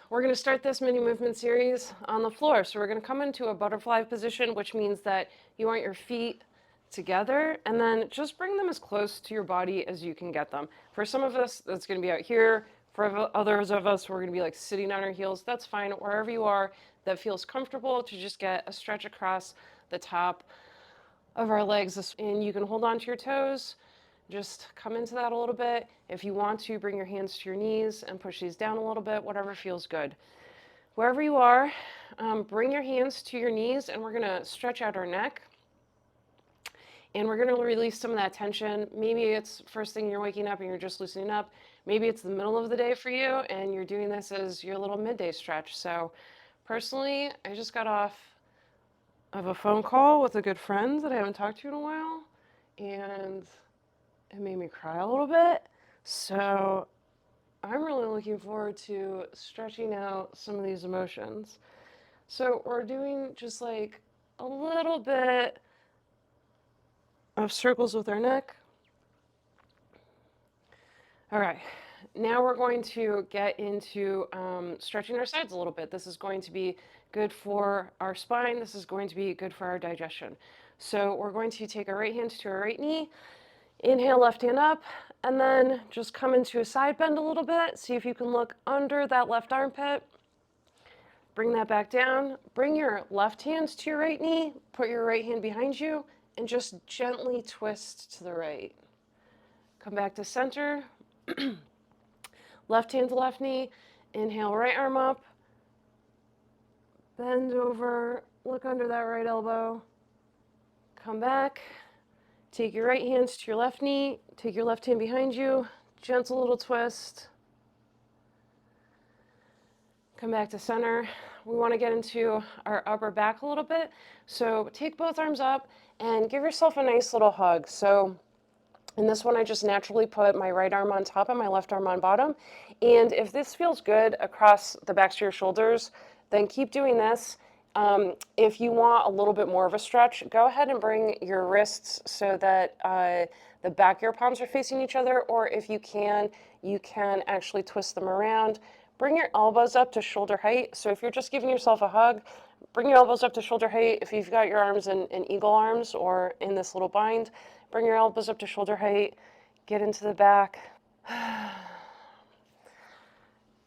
we're going to start this mini movement series on the floor. So we're going to come into a butterfly position, which means that you want your feet together and then just bring them as close to your body as you can get them. For some of us, that's going to be out here. For others of us, we're going to be like sitting on our heels. That's fine. Wherever you are that feels comfortable to just get a stretch across the top of our legs. And you can hold on to your toes. Just come into that a little bit. If you want to, bring your hands to your knees and push these down a little bit, whatever feels good. Wherever you are, bring your hands to your knees and we're going to stretch out our neck. And we're going to release some of that tension. Maybe it's first thing you're waking up and you're just loosening up. Maybe it's the middle of the day for you and you're doing this as your little midday stretch. So personally, I just got off of a phone call with a good friend that I haven't talked to in a while. And it made me cry a little bit. So I'm really looking forward to stretching out some of these emotions. So we're doing just like a little bit of circles with our neck. All right, now we're going to get into stretching our sides a little bit. This is going to be good for our spine. This is going to be good for our digestion. So we're going to take our right hand to our right knee. Inhale, left hand up, and then just come into a side bend a little bit. See if you can look under that left armpit. Bring that back down. Bring your left hand to your right knee. Put your right hand behind you, and just gently twist to the right. Come back to center. Left hand to left knee. Inhale, right arm up. Bend over. Look under that right elbow. Come back. Take your right hand to your left knee, take your left hand behind you, gentle little twist. Come back to center. We want to get into our upper back a little bit. So take both arms up and give yourself a nice little hug. So in this one, I just naturally put my right arm on top and my left arm on bottom. And if this feels good across the backs of your shoulders, then keep doing this. If you want a little bit more of a stretch, go ahead and bring your wrists so that the back of your palms are facing each other, or if you can actually twist them around. Bring your elbows up to shoulder height. So if you're just giving yourself a hug, bring your elbows up to shoulder height. If you've got your arms in eagle arms or in this little bind, bring your elbows up to shoulder height, get into the back.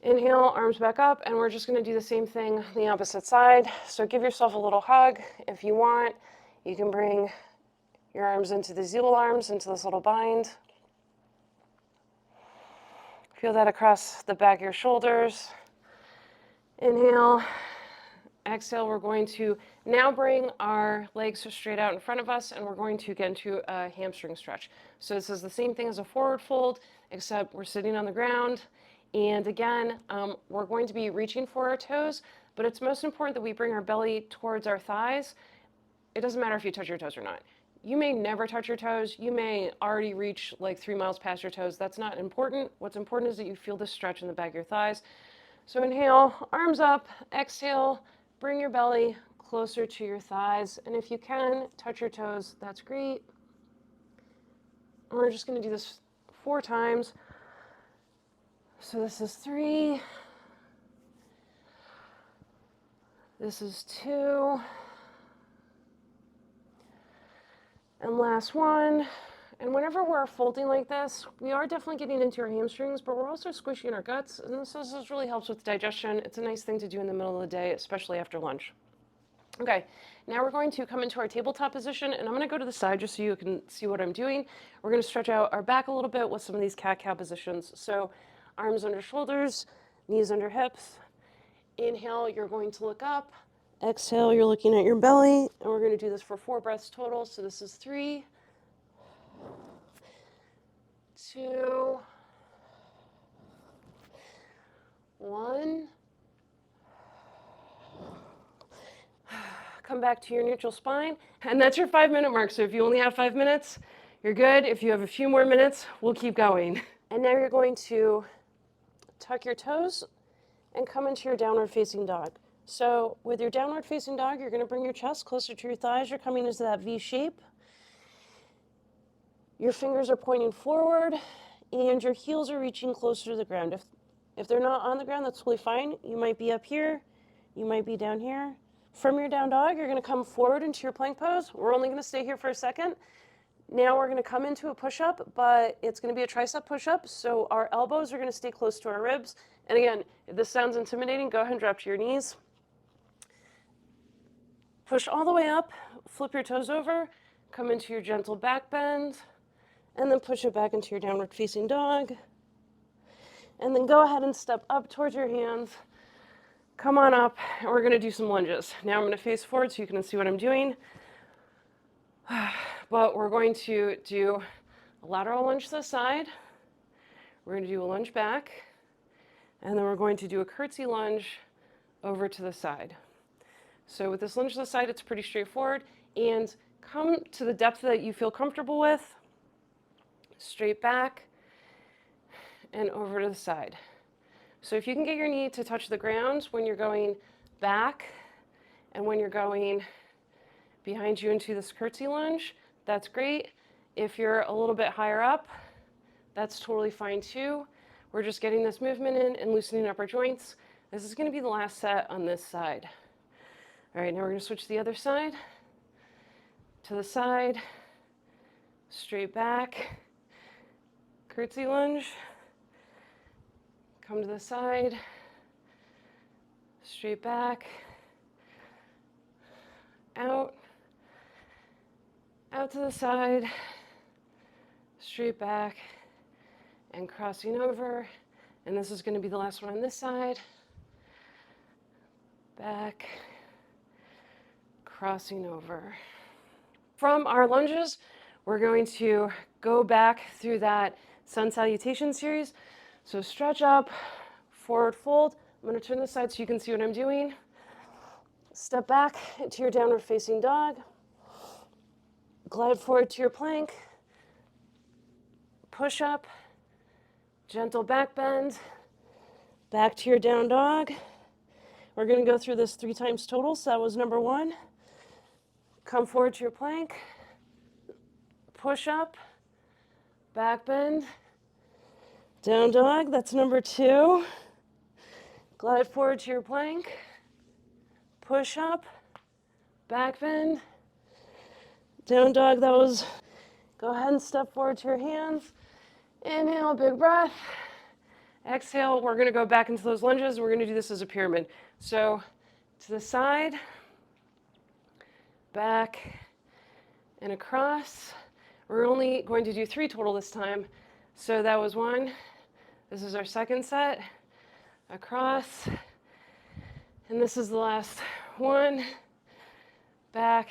Inhale, arms back up, and we're just going to do the same thing on the opposite side. So give yourself a little hug. If you want, you can bring your arms into the eagle arms, into this little bind. Feel that across the back of your shoulders. Inhale, exhale. We're going to now bring our legs straight out in front of us, and we're going to get into a hamstring stretch. So this is the same thing as a forward fold, except we're sitting on the ground. And again, we're going to be reaching for our toes, but it's most important that we bring our belly towards our thighs. It doesn't matter if you touch your toes or not. You may never touch your toes. You may already reach like 3 miles past your toes. That's not important. What's important is that you feel the stretch in the back of your thighs. So inhale, arms up, exhale, bring your belly closer to your thighs. And if you can, touch your toes, that's great. And we're just going to do this 4 times. So this is 3. This is 2. And last one. And whenever we're folding like this, we are definitely getting into our hamstrings, but we're also squishing our guts. And this really helps with digestion. It's a nice thing to do in the middle of the day, especially after lunch. Okay, now we're going to come into our tabletop position, and I'm going to go to the side just so you can see what I'm doing. We're going to stretch out our back a little bit with some of these cat-cow positions. So arms under shoulders, knees under hips. Inhale, you're going to look up. Exhale, you're looking at your belly. And we're going to do this for 4 breaths total. So this is 3, 2, 1. Come back to your neutral spine. And that's your 5-minute mark. So if you only have 5 minutes, you're good. If you have a few more minutes, we'll keep going. And now you're going to tuck your toes and come into your downward facing dog. So with your downward facing dog, you're going to bring your chest closer to your thighs. You're coming into that V shape. Your fingers are pointing forward and your heels are reaching closer to the ground. If they're not on the ground, that's totally fine. You might be up here, you might be down here. From your down dog, you're gonna come forward into your plank pose. We're only gonna stay here for a second. Now we're gonna come into a push-up, but it's gonna be a tricep push-up, so our elbows are gonna stay close to our ribs. And again, if this sounds intimidating, go ahead and drop to your knees. Push all the way up, flip your toes over, come into your gentle back bend, and then push it back into your downward facing dog. And then go ahead and step up towards your hands. Come on up, and we're gonna do some lunges. Now I'm gonna face forward so you can see what I'm doing. But we're going to do a lateral lunge to the side. We're gonna do a lunge back, and then we're going to do a curtsy lunge over to the side. So with this lunge to the side, it's pretty straightforward. And come to the depth that you feel comfortable with. Straight back and over to the side. So if you can get your knee to touch the ground when you're going back and when you're going behind you into this curtsy lunge, that's great. If you're a little bit higher up, that's totally fine too. We're just getting this movement in and loosening up our joints. This is going to be the last set on this side. All right, now we're going to switch to the other side. To the side, straight back, curtsy lunge. Come to the side, straight back, out, out to the side, straight back, and crossing over. And this is going to be the last one on this side. Back, crossing over. From our lunges, we're going to go back through that sun salutation series. So stretch up, forward fold. I'm going to turn this side so you can see what I'm doing. Step back into your downward facing dog. Glide forward to your plank. Push up, gentle back bend, back to your down dog. We're going to go through this 3 times total. So that was number 1. Come forward to your plank. Push up, back bend, down dog. That's number 2. Glide forward to your plank. Push up, back bend, down dog. That was. Go ahead and step forward to your hands. Inhale, big breath. Exhale, we're going to go back into those lunges. We're going to do this as a pyramid. So to the side, back, and across. We're only going to do 3 total this time. So that was 1. This is our second set. Across. And this is the last one. Back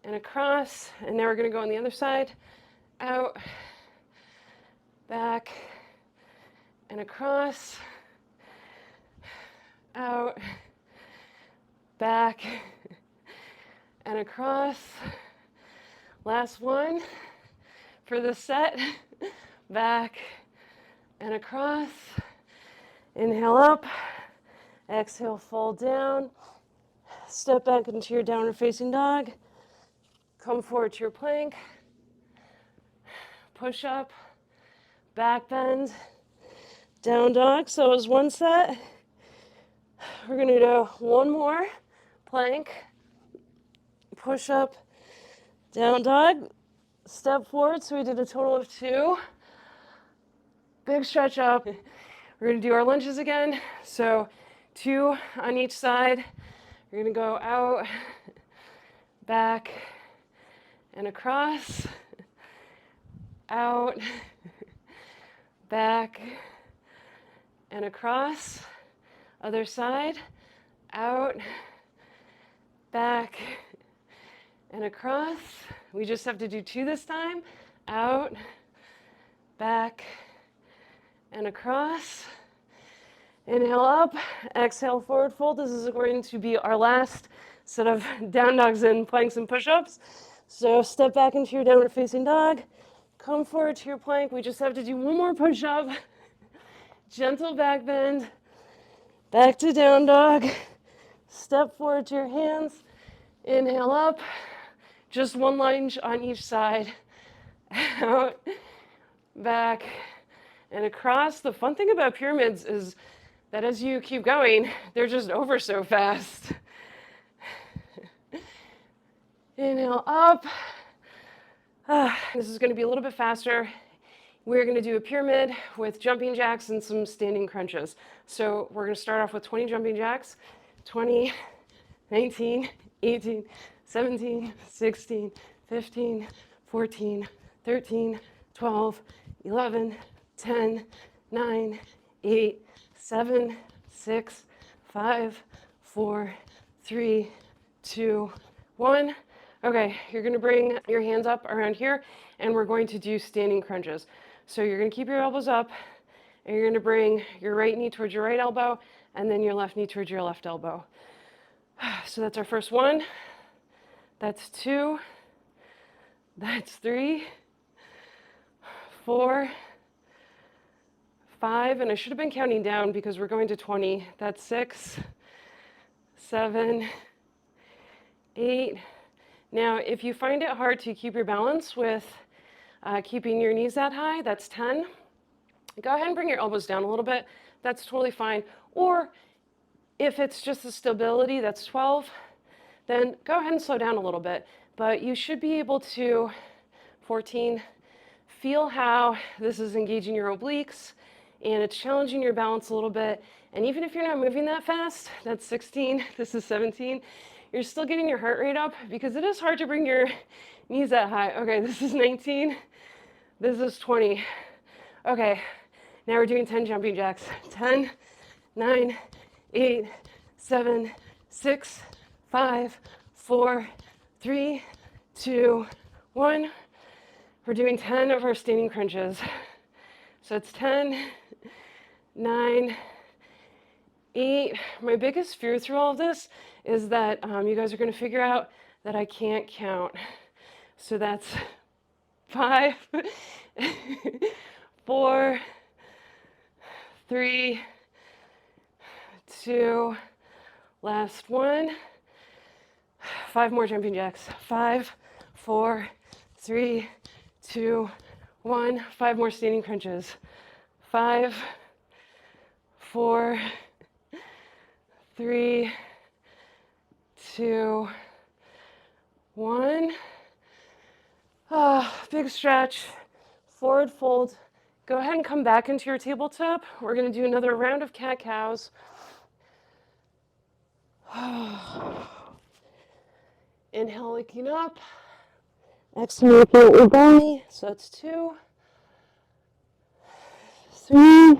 and across. And now we're going to go on the other side. Out, back, and across. Out, back, and across. Last one for this set. Back and across. Inhale up. Exhale, fold down. Step back into your downward facing dog. Come forward to your plank. Push up. Back bend. Down dog. So it was 1 set. We're going to do 1 more. Plank. Push up. Down dog. Step forward. So we did a total of 2. Big stretch up. We're going to do our lunges again. So 2 on each side. We're going to go out, back, and across. Out, back, and across. Other side. Out, back, and across. We just have to do 2 this time. Out, back, and across. Inhale up, exhale, forward fold. This is going to be our last set of down dogs and planks and push-ups. So step back into your downward facing dog. Come forward to your plank. We just have to do 1 more push-up. Gentle back bend. Back to down dog. Step forward to your hands. Inhale up. Just 1 lunge on each side. Out, back, and across. The fun thing about pyramids is that as you keep going, they're just over so fast. Inhale up. This is going to be a little bit faster. We're going to do a pyramid with jumping jacks and some standing crunches. So we're going to start off with 20 jumping jacks. 20, 19, 18, 17, 16, 15, 14, 13, 12, 11, 10, 9, 8, 7, 6, 5, 4, 3, 2, 1. Okay, you're going to bring your hands up around here, and we're going to do standing crunches. So you're going to keep your elbows up, and you're going to bring your right knee towards your right elbow, and then your left knee towards your left elbow. So that's our first one. That's 2. That's 3, 4, 5, and I should have been counting down because we're going to 20. That's 6, 7, 8. Now, if you find it hard to keep your balance with keeping your knees that high, that's 10. Go ahead and bring your elbows down a little bit. That's totally fine. Or if it's just the stability, that's 12. Then go ahead and slow down a little bit. But you should be able to, 14, feel how this is engaging your obliques and it's challenging your balance a little bit. And even if you're not moving that fast, that's 16, this is 17, you're still getting your heart rate up because it is hard to bring your knees that high. Okay, this is 19, this is 20. Okay, now we're doing 10 jumping jacks. 10, 9, 8, 7, 6, 5, 4, 3, 2, 1. We're doing 10 of our standing crunches. So it's 10, 9, 8. My biggest fear through all of this is that you guys are going to figure out that I can't count. So that's 5, 4, 3, 2, last one. 5 more jumping jacks. 5, 4, 3, 2, 1. 5 more standing crunches. 5, 4, 3, 2, 1. Big stretch. Forward fold. Go ahead and come back into your tabletop. We're going to do another round of cat-cows. Inhale, looking up. Exhale, looking at your belly. So that's 2, 3,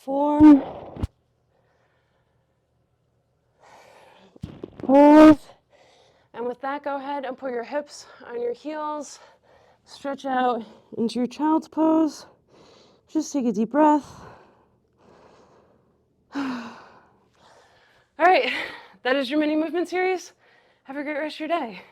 4, 5. And with that, go ahead and put your hips on your heels. Stretch out into your child's pose. Just take a deep breath. All right, that is your mini movement series. Have a great rest of your day.